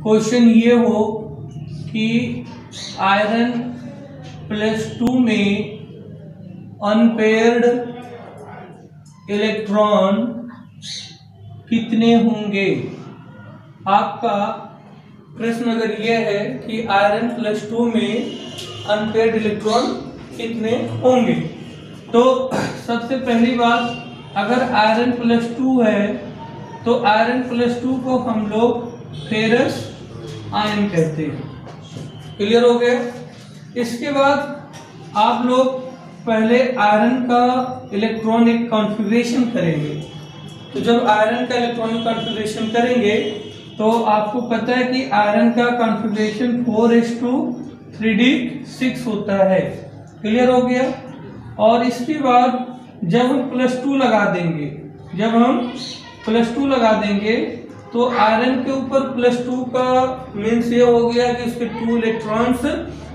Question ये हो कि आयरन +2 में अनपेयर्ड इलेक्ट्रॉन कितने होंगे। आपका प्रश्न अगर यह है कि आयरन +2 में अनपेयर्ड इलेक्ट्रॉन कितने होंगे, तो सबसे पहली बात, अगर आयरन +2 है तो आयरन +2 को हम लोग फेरस आयन कहते हैं। क्लियर हो गया। इसके बाद आप लोग पहले आयरन का इलेक्ट्रॉनिक कॉन्फ़िगरेशन करेंगे। तो जब आयरन का इलेक्ट्रॉनिक कॉन्फ़िगरेशन करेंगे तो आपको पता है कि आयरन का कॉन्फ़िगरेशन 4:3d6 होता है। क्लियर हो गया। और इसके बाद जब हम +2 लगा देंगे, तो आयरन के ऊपर +2 का मीन्स ये हो गया कि उसके 2 इलेक्ट्रॉन्स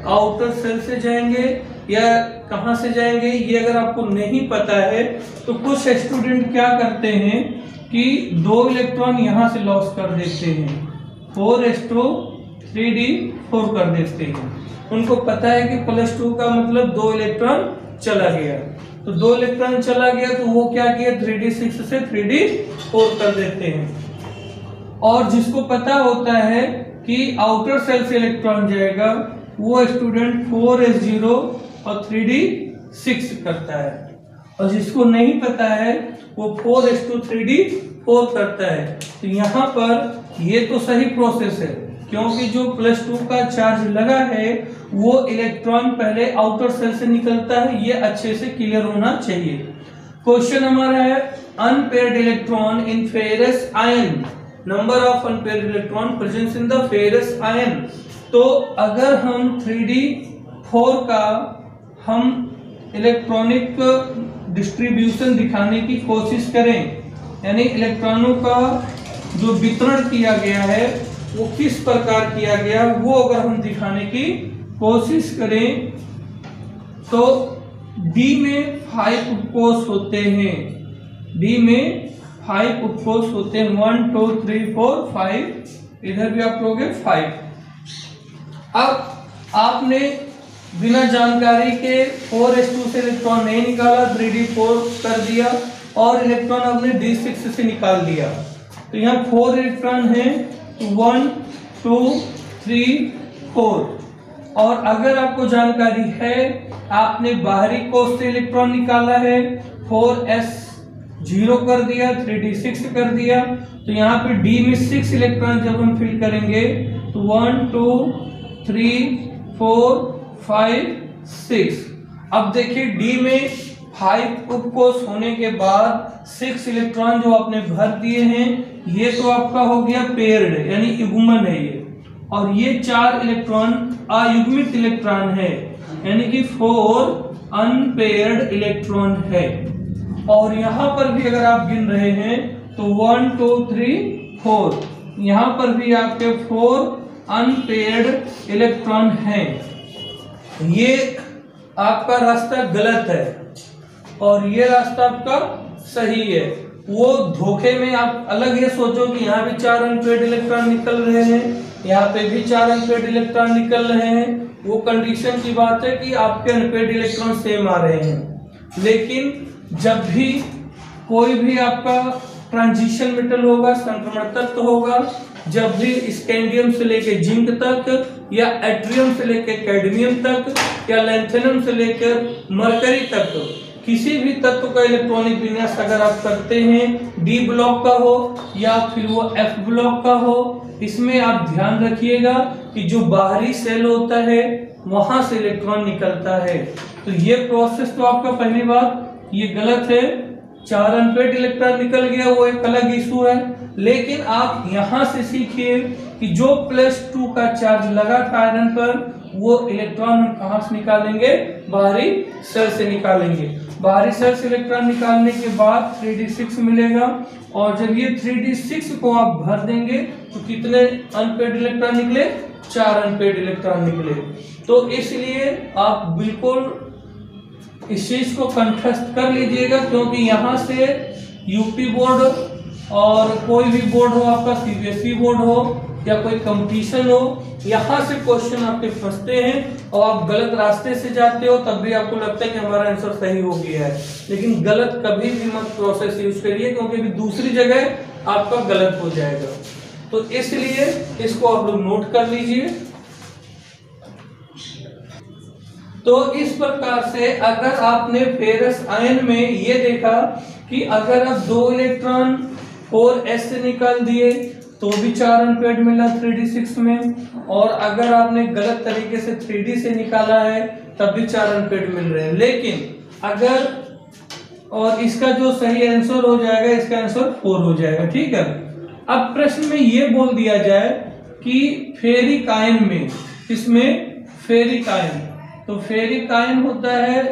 आउटर सेल से जाएंगे या कहां से जाएंगे, ये अगर आपको नहीं पता है तो कुछ स्टूडेंट क्या करते हैं कि 2 इलेक्ट्रॉन यहां से लॉस कर देते हैं, 4:3d4 कर देते हैं। उनको पता है कि +2 का मतलब 2 इलेक्ट्रॉन चला गया, तो 2 इलेक्ट्रॉन चला गया तो वो क्या किया, 3d6 से 3d4 कर देते हैं। और जिसको पता होता है कि आउटर सेल से इलेक्ट्रॉन जाएगा, वो स्टूडेंट 4s0 और 3d6 करता है, और जिसको नहीं पता है वो 4s2 3d4 करता है। तो यहाँ पर ये तो सही प्रोसेस है, क्योंकि जो +2 का चार्ज लगा है वो इलेक्ट्रॉन पहले आउटर सेल से निकलता है, ये अच्छे से क्लियर होना चाहिए। क्वेश्चन हमारा है unpaired electron in ferrous ion, number of unpaired electron present in the ferrous ion. तो अगर हम 3d4 का हम इलेक्ट्रॉनिक डिस्ट्रीब्यूशन दिखाने की कोशिश करें, यानी इलेक्ट्रॉनों का जो वितरण किया गया है वो किस प्रकार किया गया, वो अगर हम दिखाने की कोशिश करें, तो D में 5 उपकोष होते हैं, D में 5 उपकोष होते हैं, 1 2 3 4 5, इधर भी आप लोगे 5। अब आपने बिना जानकारी के 4s2 से इलेक्ट्रॉन नहीं निकाला, 3d4 कर दिया और इलेक्ट्रॉन आपने d6 से निकाल दिया। तो यहाँ 4 इलेक्ट्रॉन है, 1 2 3 4। और अगर आपको जानकारी है, आपने बाहरी कोष से इलेक्ट्रॉन निकाला है, 4s0 कर दिया, 3d6 कर दिया, तो यहाँ पे D में 6 इलेक्ट्रॉन जब हम फिल करेंगे तो 1 2 3 4 5 6। अब देखिए D में 5 उपकोष होने के बाद 6 इलेक्ट्रॉन जो आपने भर दिए हैं, ये तो आपका हो गया पेयर्ड, यानी युग्मन है ये, और ये 4 इलेक्ट्रॉन अयुग्मित इलेक्ट्रॉन है, यानी कि 4 अनपेयर्ड इलेक्ट्रॉन है। और यहां पर भी अगर आप गिन रहे हैं तो 1 2 3 4, यहां पर भी आपके 4 अनपेयर्ड इलेक्ट्रॉन हैं। ये आपका रास्ता गलत है और ये रास्ता आपका सही है। वो धोखे में आप अलग ये सोचो कि यहाँ भी 4 अनपेयर्ड इलेक्ट्रॉन निकल रहे हैं, यहाँ पे भी 4 अनपेयर्ड इलेक्ट्रॉन निकल रहे हैं, वो कंडीशन की बात है कि आपके अनपेयर्ड इलेक्ट्रॉन सेम आ रहे हैं। लेकिन जब भी कोई भी आपका ट्रांजिशन मेटल होगा, संक्रमण तत्व होगा, जब भी स्कैंडियम से लेके जिंक तक, या एट्रियम से लेके कैडमियम तक, या लैंथेनम से लेकर मरकरी तक, किसी भी तत्व का इलेक्ट्रॉनिक विन्यास अगर आप करते हैं, D ब्लॉक का हो या फिर वो F ब्लॉक का हो, इसमें आप ध्यान रखिएगा कि जो बाहरी सेल होता है वहां से इलेक्ट्रॉन निकलता है। तो ये प्रोसेस तो आपका पहली बात ये गलत है। 4 अनपेयर्ड इलेक्ट्रॉन निकल गया वो एक अलग इशू है, लेकिन आप यहां से सीखिए कि जो +2 का चार्ज लगा था आयरन पर, वो इलेक्ट्रॉन हम कहां से निकालेंगे, बाहरी सेल से निकालेंगे। बाहरी सेल से इलेक्ट्रॉन निकालने के बाद 3d6 मिलेगा, और जब ये 3d6 को आप भर देंगे तो कितने अनपेयर्ड इलेक्ट्रॉन निकले, 4 अनपेयर्ड इलेक्ट्रॉन निकले। तो इसलिए आप बिल्कुल इस चीज को कंठस्थ कर लीजिएगा, क्योंकि यहाँ से यूपी बोर्ड और कोई भी बोर्ड हो, आपका CBSE बोर्ड हो, या कोई कंपटीशन हो, यहाँ से क्वेश्चन आपके फंसते हैं और आप गलत रास्ते से जाते हो, तब भी आपको लगता है कि हमारा आंसर सही हो गया है, लेकिन गलत कभी भी मत प्रोसेस यूज करिए, क्योंकि भी दूसरी जगह आपका गलत हो जाएगा। तो इसलिए इसको आप लोग नोट कर लीजिए। तो इस प्रकार से अगर आपने फेरस आयन में ये देखा कि अगर आप 2 इलेक्ट्रॉन 4s से निकाल दिए तो भी 4 अनपेयर्ड मिला 3d6 में, और अगर आपने गलत तरीके से 3d से निकाला है तब भी 4 अनपेयर्ड मिल रहे हैं। लेकिन अगर, और इसका जो सही आंसर हो जाएगा, इसका आंसर 4 हो जाएगा, ठीक है। अब प्रश्न में ये बोल दिया जाए कि फेरिक आयन में, इसमें फेरिक आयन, तो फेरिक आयन होता है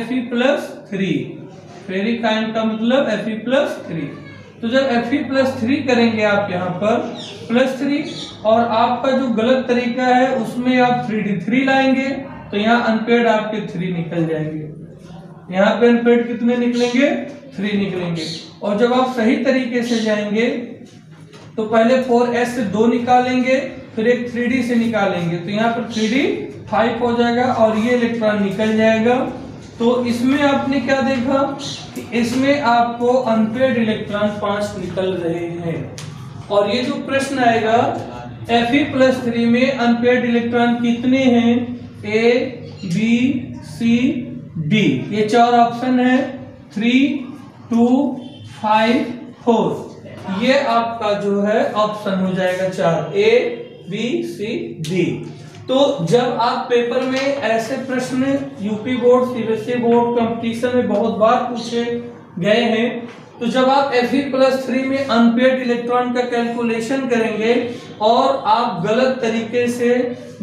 Fe+3, फेरिक आयन का मतलब Fe+3। तो जब Fe+3 करेंगे आप यहाँ पर +3, और आपका जो गलत तरीका है उसमें आप 3d3 लाएंगे, तो यहाँ अनपेयर्ड आपके 3 निकल जाएंगे। यहाँ पे अनपेयर्ड कितने निकलेंगे? 3 निकलेंगे। और जब आप सही तरीके से जाएंगे तो पहले 4s से 2 निकालेंगे, फिर एक 3d से निकालेंगे, तो यहाँ पर 3d 5 हो जाएगा और ये इलेक्ट्रॉन निकल जाएगा। तो इसमें आपने क्या देखा कि इसमें आपको अनपेयर्ड इलेक्ट्रॉन 5 निकल रहे हैं। और ये जो प्रश्न आएगा Fe+3 में अनपेयर्ड इलेक्ट्रॉन कितने हैं? A, B, C, D, ये 4 ऑप्शन है, 3, 2, 5, 4, ये आपका जो है ऑप्शन हो जाएगा 4, A, B, C, D। तो जब आप पेपर में ऐसे प्रश्न UP board, CBSE board competition में बहुत बार पूछे गए हैं, तो जब आप Fe+3 में अनपेयर्ड इलेक्ट्रॉन का कैलकुलेशन करेंगे और आप गलत तरीके से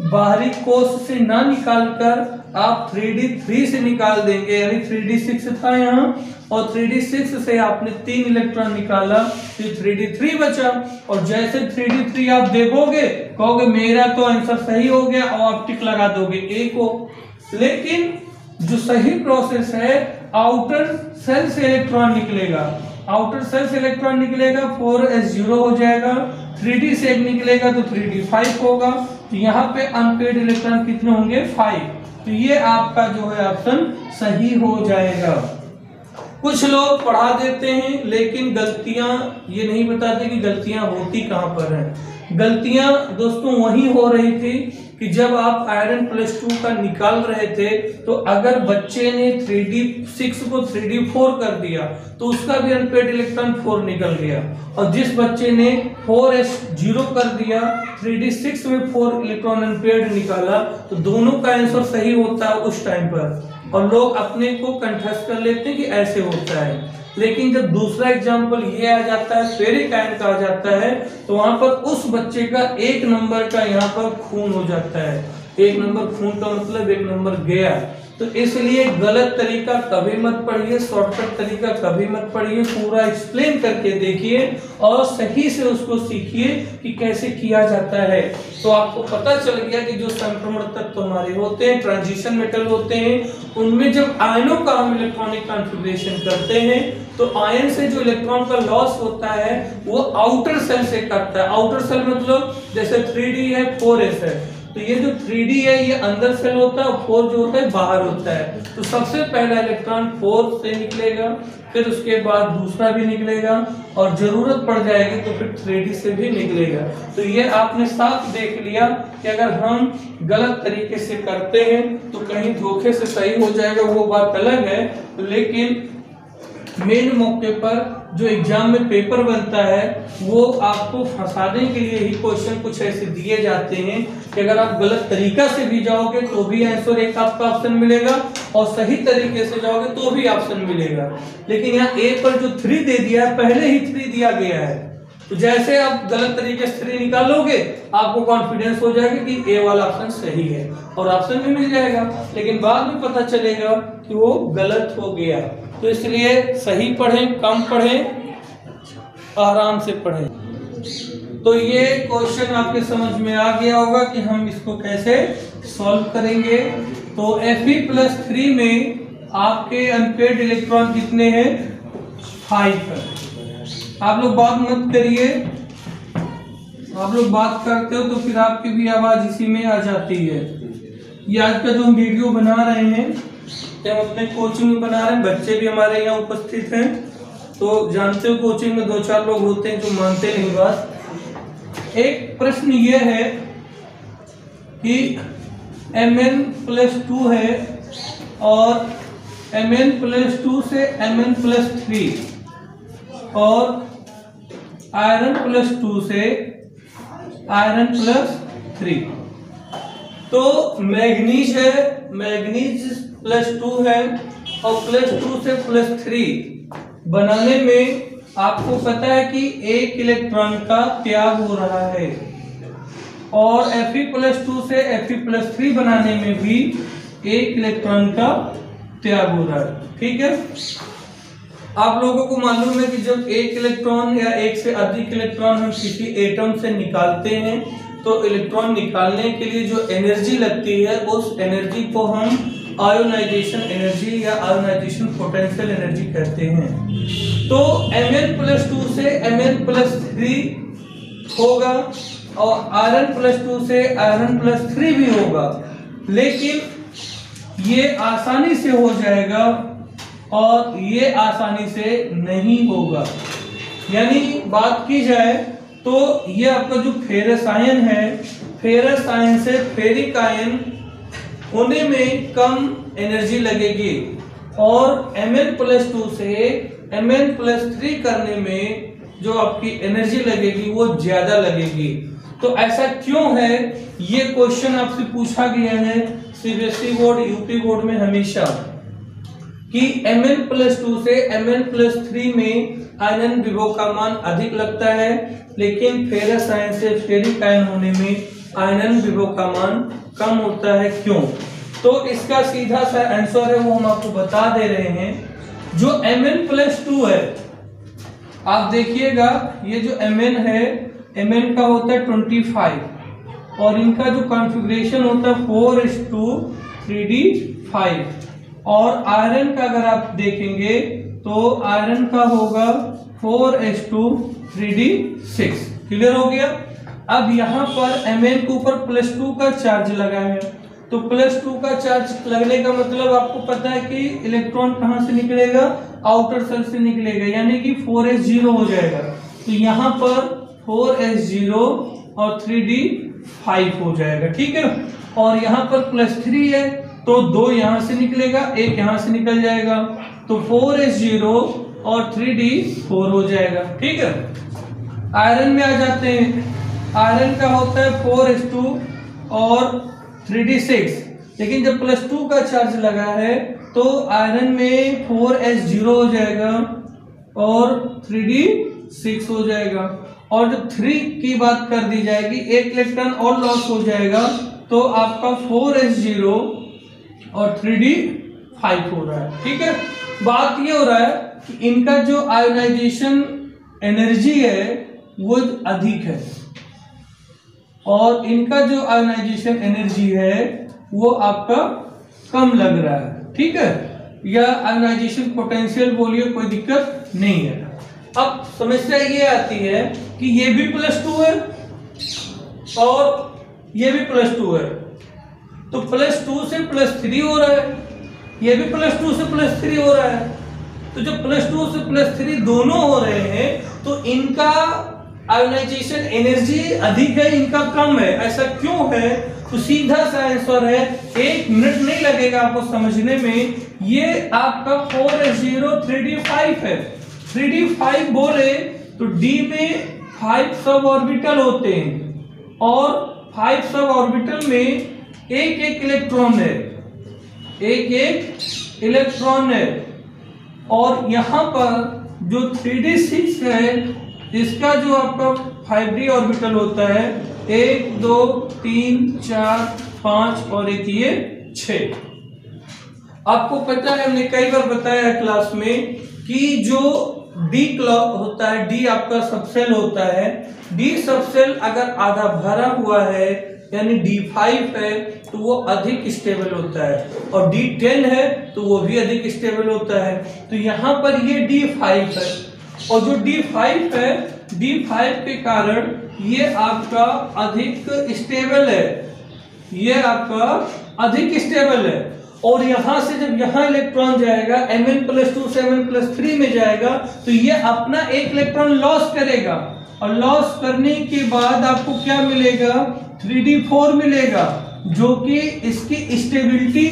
बाहरी कोष से ना निकालकर आप 3d3 से निकाल देंगे, यानी 3d6 था यहाँ और 3d6 से आपने 3 इलेक्ट्रॉन निकाला, तो 3d3 बचा, और जैसे 3d3 आप देखोगे कहोगे मेरा तो आंसर सही हो गया, और आप टिक लगा दोगे A को। लेकिन जो सही प्रोसेस है, आउटर सेल से इलेक्ट्रॉन निकलेगा, आउटर सेल से इलेक्ट्रॉन निकलेगा, 4s0 हो जाएगा, 3d से एक निकलेगा तो 3d 5 होगा, तो यहाँ पे अनपेयर्ड इलेक्ट्रॉन कितने होंगे? 5। तो ये आपका जो है ऑप्शन सही हो जाएगा। कुछ लोग पढ़ा देते हैं लेकिन गलतियां ये नहीं बताते कि गलतियां होती कहां पर हैं। गलतियां दोस्तों वही हो रही थी कि जब आप आयरन +2 का निकाल रहे थे, तो अगर बच्चे ने 3d6 को 3d4 कर दिया तो उसका भी अनपेयर्ड इलेक्ट्रॉन 4 निकल गया, और जिस बच्चे ने 4s0 कर दिया 3d6 में 4 इलेक्ट्रॉन अनपेयर्ड निकाला, तो दोनों का आंसर सही होता है उस टाइम पर, और लोग अपने को कंठस्थ कर लेते हैं कि ऐसे होता है। लेकिन जब दूसरा एग्जाम्पल ये आ जाता है, फेरिक आयन का आ जाता है, तो वहां पर उस बच्चे का 1 नंबर का यहाँ पर खून हो जाता है। 1 नंबर खून का मतलब 1 नंबर गया। तो इसलिए गलत तरीका कभी मत पढ़िए, शॉर्टकट तरीका कभी मत पढ़िए, पूरा एक्सप्लेन करके देखिए और सही से उसको सीखिए कि कैसे किया जाता है। तो आपको पता चल गया कि जो संक्रमण तत्व हमारे होते हैं, ट्रांजिशन मेटल होते हैं, उनमें जब आयनों का हम इलेक्ट्रॉनिक कॉन्फ़िगरेशन करते हैं तो आयन से जो इलेक्ट्रॉन का लॉस होता है वो आउटर सेल से करता है। आउटर सेल मतलब जैसे 3d है 4s है, तो ये जो 3d है ये अंदर सेल होता है और 4 जो होता है बाहर होता है। तो सबसे पहला इलेक्ट्रॉन 4 से निकलेगा, फिर उसके बाद दूसरा भी निकलेगा, और जरूरत पड़ जाएगी तो फिर 3d से भी निकलेगा। तो ये आपने साफ देख लिया कि अगर हम गलत तरीके से करते हैं तो कहीं धोखे से सही हो जाएगा, वो बात अलग है। लेकिन मेन मौके पर जो एग्जाम में पेपर बनता है वो आपको फंसाने के लिए ही क्वेश्चन कुछ ऐसे दिए जाते हैं कि अगर आप गलत तरीका से भी जाओगे तो भी आंसर एक आपका ऑप्शन मिलेगा, और सही तरीके से जाओगे तो भी ऑप्शन मिलेगा। लेकिन यहाँ ए पर जो 3 दे दिया है, पहले ही 3 दिया गया है, तो जैसे आप गलत तरीके से 3 निकालोगे आपको कॉन्फिडेंस हो जाएगा कि ए वाला ऑप्शन सही है और ऑप्शन भी मिल जाएगा। लेकिन बाद में पता चलेगा कि वो गलत हो गया। तो इसलिए सही पढ़ें, कम पढ़ें, आराम से पढ़ें। तो ये क्वेश्चन आपके समझ में आ गया होगा कि हम इसको कैसे सॉल्व करेंगे। तो Fe+3 में आपके अनपेयर्ड इलेक्ट्रॉन कितने हैं? 5 है। आप लोग बात मत करिए, आप लोग बात करते हो तो फिर आपकी भी आवाज इसी में आ जाती है। ये आज का जो हम वीडियो बना रहे हैं, तो हम अपने कोचिंग में बना रहे हैं, बच्चे भी हमारे यहाँ उपस्थित हैं। तो जानते हो कोचिंग में 2-4 लोग होते हैं जो मानते नहीं बात। एक प्रश्न ये है कि Mn+2 है और Mn+2 से Mn+3 और Iron+2 से Iron+3। तो मैग्नीज है, मैग्नीज +2 है और +2 से +3 बनाने में आपको पता है कि 1 इलेक्ट्रॉन का त्याग हो रहा है और Fe+2 से Fe+3 बनाने में भी 1 इलेक्ट्रॉन का त्याग हो रहा है। ठीक है, आप लोगों को मालूम है कि जब 1 इलेक्ट्रॉन या 1 से अधिक इलेक्ट्रॉन हम किसी एटम से निकालते हैं तो इलेक्ट्रॉन निकालने के लिए जो एनर्जी लगती है उस एनर्जी को हम आयोनाइजेशन एनर्जी या आयोनाइजेशन पोटेंशियल एनर्जी कहते हैं। तो Mn+2 से Mn+3 होगा और Iron+2 से Iron+3 भी होगा, लेकिन ये आसानी से हो जाएगा और ये आसानी से नहीं होगा। यानी बात की जाए तो ये आपका जो फेरस आयन है, फेरस आयन से फेरिक आयन होने में कम एनर्जी लगेगी और Mn+2 से Mn+3 करने में जो आपकी एनर्जी लगेगी वो ज्यादा लगेगी। तो ऐसा क्यों है, ये क्वेश्चन आपसे पूछा गया है सीबीएसई बोर्ड, यूपी बोर्ड में हमेशा, कि Mn+2 से Mn+3 में आयनन विभव का मान अधिक लगता है, लेकिन फेरस आयन से फेरिक आयन होने में आयनन विभव का मान कम होता है। क्यों? तो इसका सीधा सा आंसर है वो हम आपको बता दे रहे हैं। जो Mn+2 है, आप देखिएगा ये जो Mn है, Mn का होता है 25 और इनका जो कॉन्फ़िगरेशन होता है 4:3d5 और आयरन का अगर आप देखेंगे तो आयरन का होगा 4:3d6। क्लियर हो गया? अब यहाँ पर Mn के ऊपर +2 का चार्ज लगा है, तो +2 का चार्ज लगने का मतलब आपको पता है कि इलेक्ट्रॉन कहाँ से निकलेगा, आउटर सेल से निकलेगा, यानी कि 4s0 हो जाएगा। तो यहाँ पर 4s0 और 3d5 हो जाएगा। ठीक है, और यहाँ पर +3 है तो 2 यहाँ से निकलेगा, 1 यहाँ से निकल जाएगा, तो 4s0 और 3d4 हो जाएगा। ठीक है, आयरन में आ जाते हैं। आयरन का होता है 4s2 और 3d6, लेकिन जब +2 का चार्ज लगा है तो आयरन में 4s0 हो जाएगा और 3d6 हो जाएगा। और जब 3 की बात कर दी जाएगी, 1 इलेक्ट्रॉन और लॉस हो जाएगा, तो आपका 4s0 और 3d5 हो रहा है। ठीक है, बात ये हो रहा है कि इनका जो आयोनाइजेशन एनर्जी है वो अधिक है और इनका जो आयोनाइजेशन एनर्जी है वो आपका कम लग रहा है। ठीक है, या आयोनाइजेशन पोटेंशियल बोलिए, कोई दिक्कत नहीं है। अब समस्या ये आती है कि ये भी +2 है और ये भी +2 है, तो +2 से +3 हो रहा है, ये भी +2 से +3 हो रहा है। तो जब +2 से +3 दोनों हो रहे हैं तो इनका आयोनाइजेशन एनर्जी अधिक है, इनका कम है। ऐसा क्यों है? तो सीधा सा आंसर है, 1 मिनट नहीं लगेगा आपको समझने में। ये आपका 4s0 3d5 है। 3d5 बोले तो d में 5 सब ऑर्बिटल होते हैं और 5 सब ऑर्बिटल में एक इलेक्ट्रॉन है, एक इलेक्ट्रॉन है। और यहाँ पर जो 3d6 है, इसका जो आपका 5d ऑर्बिटल होता है, 1 2 3 4 5 और एक ये 6। आपको पता है, हमने कई बार बताया क्लास में कि जो डी क्लॉक होता है, डी आपका सबसेल होता है, डी सबसेल अगर आधा भरा हुआ है यानी D5 है तो वो अधिक स्टेबल होता है, और D10 है तो वो भी अधिक स्टेबल होता है। तो यहाँ पर ये D5 है और जो D5 है D5 के कारण ये आपका अधिक स्टेबल है, ये आपका अधिक स्टेबल है। और यहां से जब यहां इलेक्ट्रॉन जाएगा Mn+2 से Mn+3 में जाएगा तो ये अपना एक इलेक्ट्रॉन लॉस करेगा, और लॉस करने के बाद आपको क्या मिलेगा, 3d4 मिलेगा, जो कि इसकी स्टेबिलिटी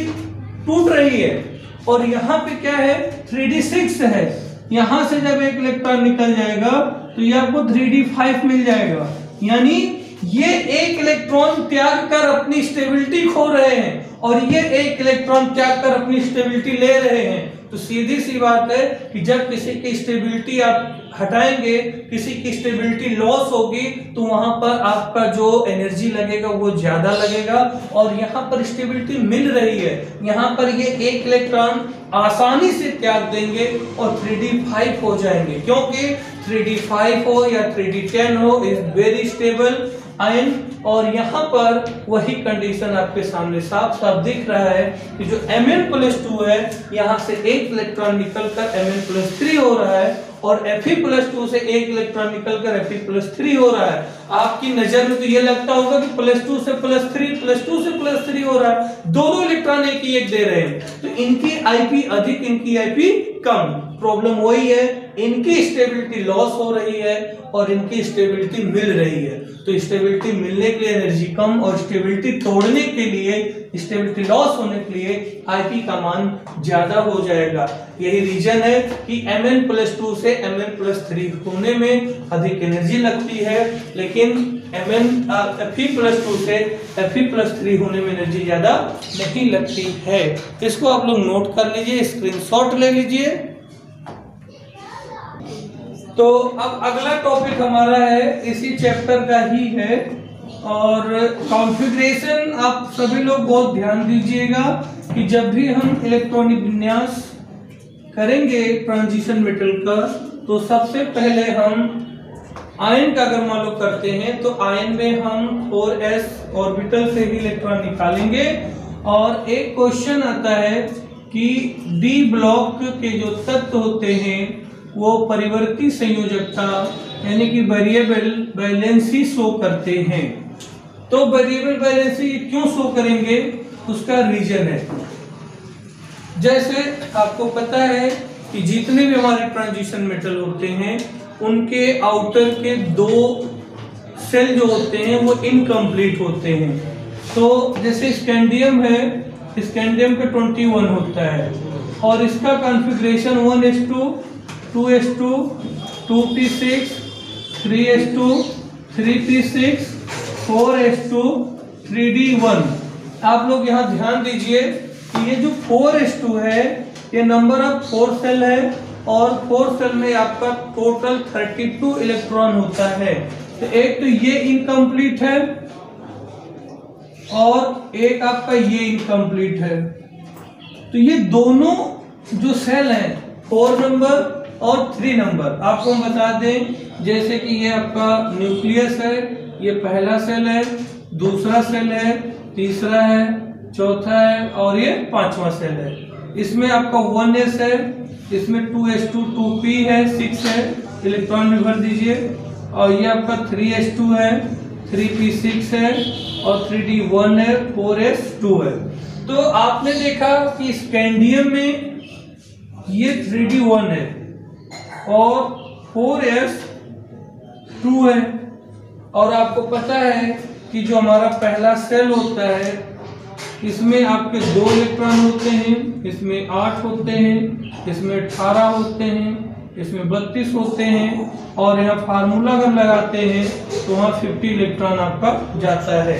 टूट रही है। और यहाँ पे क्या है, 3d6 है, यहां से जब एक इलेक्ट्रॉन निकल जाएगा तो ये आपको 3d5 मिल जाएगा। यानी ये एक इलेक्ट्रॉन त्याग कर अपनी स्टेबिलिटी खो रहे हैं और ये एक इलेक्ट्रॉन त्याग कर अपनी स्टेबिलिटी ले रहे हैं। तो सीधी सी बात है कि जब किसी की स्टेबिलिटी आप हटाएंगे, किसी की स्टेबिलिटी लॉस होगी, तो वहां पर आपका जो एनर्जी लगेगा वो ज्यादा लगेगा। और यहाँ पर स्टेबिलिटी मिल रही है, यहाँ पर ये एक इलेक्ट्रॉन आसानी से त्याग देंगे और 3d5 हो जाएंगे, क्योंकि 3d5 हो या 3d10 हो, इज वेरी स्टेबल आयन। और यहाँ पर वही कंडीशन आपके सामने साफ साफ दिख रहा है कि जो Mn+2 है, यहाँ से एक इलेक्ट्रॉन निकलकर Mn+3 हो रहा है, और Fe+2 से एक इलेक्ट्रॉन निकलकर Fe+3 हो रहा है। आपकी नजर में तो ये लगता होगा कि +2 से +3, +2 से +3 हो रहा है, दोनों इलेक्ट्रॉन एक ही एक दे रहे हैं। तो इनकी Ip अधिक, इनकी Ip कम। प्रॉब्लम वही है, इनकी स्टेबिलिटी लॉस हो रही है और इनकी स्टेबिलिटी मिल रही है। तो स्टेबिलिटी मिलने के लिए एनर्जी कम, और स्टेबिलिटी तोड़ने के लिए, स्टेबिलिटी लॉस होने के लिए Ip का मान ज्यादा हो जाएगा। यही रीजन है कि Mn+2 से Mn+3 होने में अधिक एनर्जी लगती है, लेकिन Fe+2 से Fe+3 होने में एनर्जी ज्यादा नहीं लगती है। इसको आप लोग नोट कर लीजिए, स्क्रीनशॉट ले लीजिए। तो अब अगला टॉपिक हमारा है, इसी चैप्टर का ही है, और कॉन्फ़िगरेशन आप सभी लोग बहुत ध्यान दीजिएगा कि जब भी हम इलेक्ट्रॉनिक विन्यास करेंगे ट्रांजिशन मेटल का, तो सबसे पहले हम आयन का अगर मान लो करते हैं तो आयन में हम 4s ऑर्बिटल से ही इलेक्ट्रॉन निकालेंगे। और एक क्वेश्चन आता है कि डी ब्लॉक के जो तत्व होते हैं वो परिवर्ती संयोजकता यानी कि वेरिएबल वैलेंसी शो करते हैं। तो वेरिएबल वैलेंसी क्यों शो करेंगे, उसका रीजन है, जैसे आपको पता है कि जितने भी हमारे ट्रांजिशन मेटल होते हैं उनके आउटर के 2 सेल जो होते हैं वो इनकम्प्लीट होते हैं। तो जैसे स्कैंडियम है, स्कैंडियम का 21 होता है और इसका configuration 1s2 2s2 2p6 3s2 3p6 4s2 3d1। आप लोग यहाँ ध्यान दीजिए कि ये जो 4s2 है ये नंबर ऑफ 4 सेल है, और 4 सेल में आपका टोटल 32 इलेक्ट्रॉन होता है। तो एक तो ये इनकम्प्लीट है और एक आपका ये इनकम्प्लीट है। तो ये दोनों जो सेल हैं 4 नंबर और 3 नंबर, आपको हम बता दें जैसे कि ये आपका न्यूक्लियस है, ये पहला सेल है, दूसरा सेल है, तीसरा है, चौथा है और ये 5वां सेल है। इसमें आपका 1s है, इसमें 2s2 2p है, 6 है, इलेक्ट्रॉन भी भर दीजिए। और ये आपका 3s2 है, 3p6 है और 3d1 है, 4s2 है। तो आपने देखा कि स्कैंडियम में ये 3d1 है और 4s2 है। और आपको पता है कि जो हमारा पहला सेल होता है इसमें आपके 2 इलेक्ट्रॉन होते हैं, इसमें 8 होते हैं, इसमें 18 होते हैं, इसमें 32 होते हैं, और यहाँ फार्मूला अगर लगाते हैं तो वहाँ 50 इलेक्ट्रॉन आपका जाता है।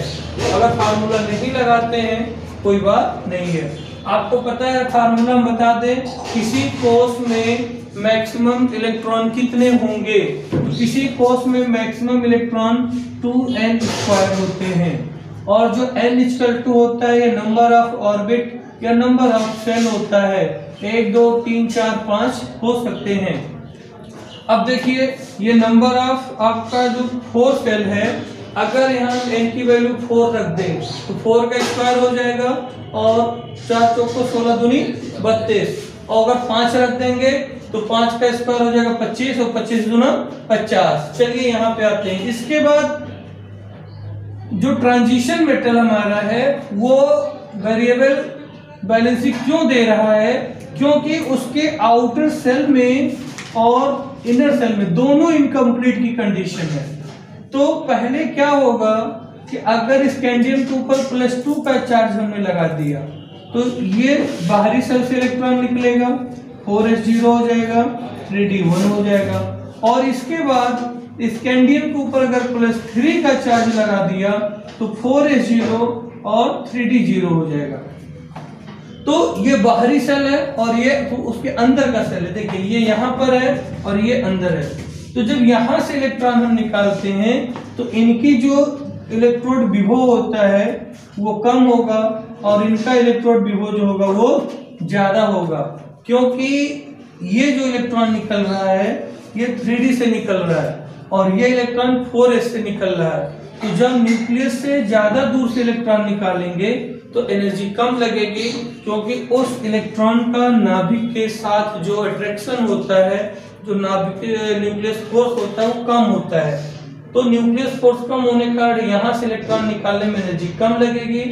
अगर फार्मूला नहीं लगाते हैं कोई बात नहीं है। आपको पता है फार्मूला हम बता दें, किसी कोष में मैक्सिमम इलेक्ट्रॉन कितने होंगे, तो किसी कोष में मैक्सिमम इलेक्ट्रॉन 2n² होते हैं, और जो n= होता है ये नंबर ऑफ ऑर्बिट या नंबर ऑफ सेल होता है, 1 2 3 4 5 हो सकते हैं। अब देखिए ये नंबर ऑफ आपका जो 4 सेल है, अगर यहाँ n की वैल्यू 4 रख दें तो 4 का स्क्वायर हो जाएगा, और 4 चौको 16 दूनी 32, और अगर 5 रख देंगे तो 5 का स्क्वायर हो जाएगा 25 और 25 दूना 50। चलिए यहाँ पे आते हैं। इसके बाद जो ट्रांजिशन मेटल हमारा है वो वेरिएबल बैलेंसिंग क्यों दे रहा है, क्योंकि उसके आउटर सेल में और इनर सेल में दोनों इनकम्प्लीट की कंडीशन है। तो पहले क्या होगा कि अगर स्कैंडियम के ऊपर +2 का चार्ज हमने लगा दिया तो ये बाहरी सेल से इलेक्ट्रॉन निकलेगा, 4s0 हो जाएगा, 3d1 हो जाएगा। और इसके बाद स्कैंडियम के ऊपर अगर +3 का चार्ज लगा दिया तो 4s0 और 3d0 हो जाएगा। तो ये बाहरी सेल है और ये तो उसके अंदर का सेल है। देखिए ये यहाँ पर है और ये अंदर है। तो जब यहाँ से इलेक्ट्रॉन हम निकालते हैं तो इनकी जो इलेक्ट्रोड विभव होता है वो कम होगा और इनका इलेक्ट्रोड विभव जो होगा वो ज्यादा होगा, क्योंकि ये जो इलेक्ट्रॉन निकल रहा है ये 3d से निकल रहा है और ये इलेक्ट्रॉन 4s से निकल रहा है। तो जब न्यूक्लियस से ज्यादा दूर से इलेक्ट्रॉन निकालेंगे तो एनर्जी कम लगेगी, क्योंकि उस इलेक्ट्रॉन का नाभिक के साथ जो अट्रैक्शन होता है, जो नाभिक न्यूक्लियस फोर्स होता है वो कम होता है। तो न्यूक्लियस फोर्स कम होने का यहाँ से इलेक्ट्रॉन निकालने में एनर्जी कम लगेगी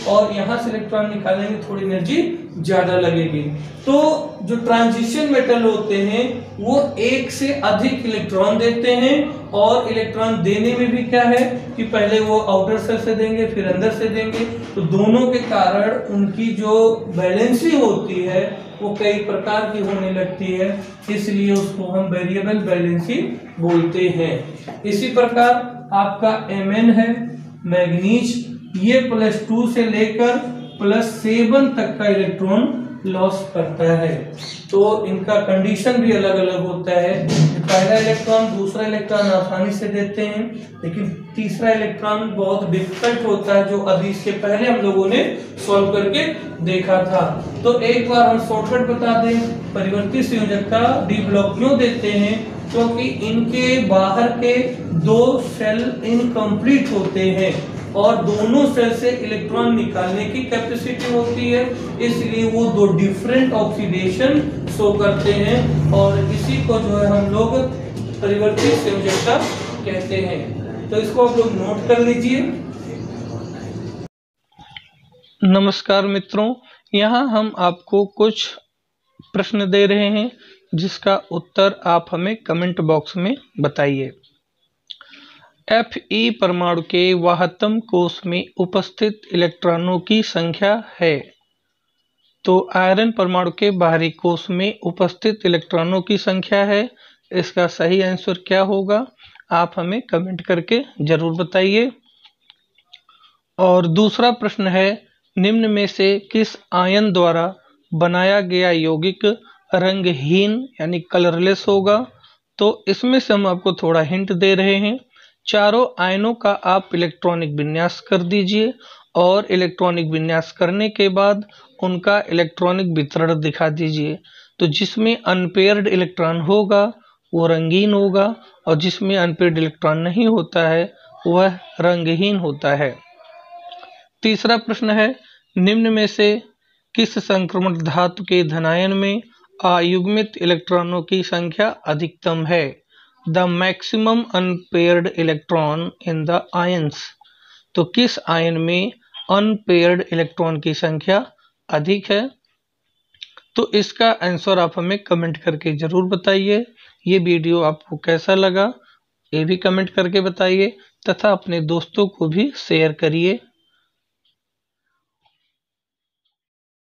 और यहाँ से इलेक्ट्रॉन निकालने में थोड़ी एनर्जी ज्यादा लगेगी। तो जो ट्रांजिशन मेटल होते हैं वो एक से अधिक इलेक्ट्रॉन देते हैं और इलेक्ट्रॉन देने में भी क्या है कि पहले वो आउटर सेल से देंगे फिर अंदर से देंगे। तो दोनों के कारण उनकी जो बैलेंसी होती है वो कई प्रकार की होने लगती है, इसलिए उसको हम वेरिएबल बैलेंसी बोलते हैं। इसी प्रकार आपका Mn है मैग्नीज, ये +2 से लेकर +7 तक का इलेक्ट्रॉन लॉस करता है। तो इनका कंडीशन भी अलग अलग होता है। पहला इलेक्ट्रॉन दूसरा इलेक्ट्रॉन आसानी से देते हैं, लेकिन तीसरा इलेक्ट्रॉन बहुत डिफिकल्ट होता है, जो अभी इसके पहले हम लोगों ने सॉल्व करके देखा था। तो एक बार हम शॉर्टकट बता दें, परिवर्ती संयोजकता डी ब्लॉक क्यों देते हैं, क्योंकि इनके बाहर के 2 सेल इनकम्प्लीट होते हैं और दोनों सेल से इलेक्ट्रॉन निकालने की कैपेसिटी होती है, इसलिए वो 2 डिफरेंट ऑक्सीडेशन शो करते हैं और इसी को जो है हम लोग परिवर्ती संयोजकता कहते हैं। तो इसको आप लोग नोट कर लीजिए। नमस्कार मित्रों, यहाँ हम आपको कुछ प्रश्न दे रहे हैं जिसका उत्तर आप हमें कमेंट बॉक्स में बताइए। Fe परमाणु के वाहतम कोश में उपस्थित इलेक्ट्रॉनों की संख्या है। तो आयरन परमाणु के बाहरी कोश में उपस्थित इलेक्ट्रॉनों की संख्या है। इसका सही आंसर क्या होगा आप हमें कमेंट करके जरूर बताइए। और दूसरा प्रश्न है, निम्न में से किस आयन द्वारा बनाया गया यौगिक रंगहीन यानी कलरलेस होगा। तो इसमें से हम आपको थोड़ा हिंट दे रहे हैं। चारों आयनों का आप इलेक्ट्रॉनिक विन्यास कर दीजिए और इलेक्ट्रॉनिक विन्यास करने के बाद उनका इलेक्ट्रॉनिक वितरण दिखा दीजिए। तो जिसमें अनपेयर्ड इलेक्ट्रॉन होगा वो रंगीन होगा और जिसमें अनपेयर्ड इलेक्ट्रॉन नहीं होता है वह रंगहीन होता है। तीसरा प्रश्न है, निम्न में से किस संक्रमण धातु के धनायन में अयुग्मित इलेक्ट्रॉनों की संख्या अधिकतम है। The maximum unpaired electron in the ions. तो किस आयन में अनपेयर्ड इलेक्ट्रॉन की संख्या अधिक है। तो इसका आंसर आप हमें कमेंट करके जरूर बताइए। ये वीडियो आपको कैसा लगा ये भी कमेंट करके बताइए तथा अपने दोस्तों को भी शेयर करिए।